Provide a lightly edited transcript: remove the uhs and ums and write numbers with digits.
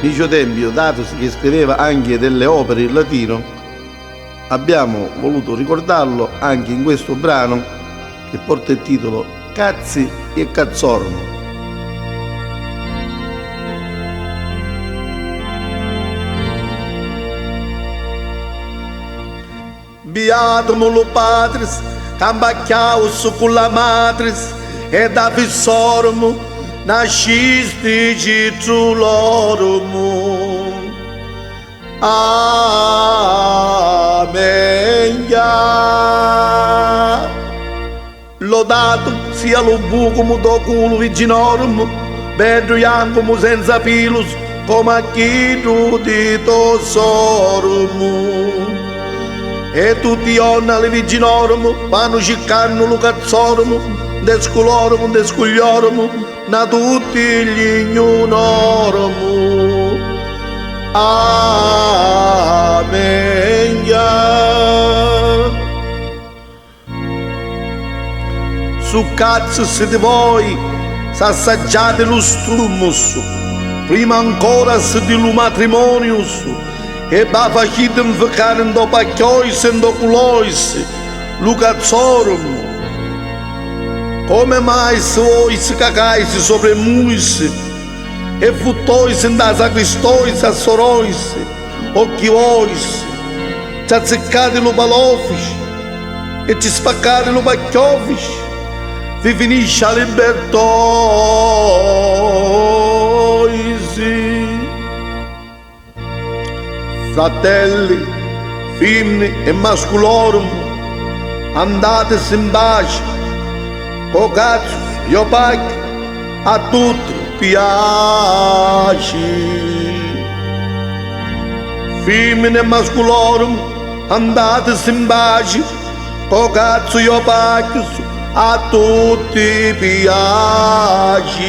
Licio Tempio, datosi che scriveva anche delle opere in latino, abbiamo voluto ricordarlo anche in questo brano che porta il titolo Cazzi e Cazzormo. Beatum lo Patris, cambacchiaus con la matris, e da vissormo, nascisti citrulorum. Amen. Lodato sia lo bucum doculo viginorum, bedriangum senza pilus, come acchitu di tossorum. E tutti onna le viginorum, vanno ciccando lo cazzorum, desculorum, descugliorum, na tutti gli ignonorum. Amen. Su cazzo di voi s'assaggiate lo strumus, prima ancora di lo matrimonius, e va facite infecare in do pacchiois e in do culois, lo cazzorum. Come mai se voi si cagais sopra muis, e futtois in da sacristois a sorois, occhiois, ci azzeccate lo balofis, e ci spaccate lo pacchiovis, vi finisce a libertois. Fratelli, femmine e masculorum, andate in pace, o cazzo, io pago, a tutti piace. Femmine e masculorum, andate in pace, o cazzo, io pago, a tutti piace.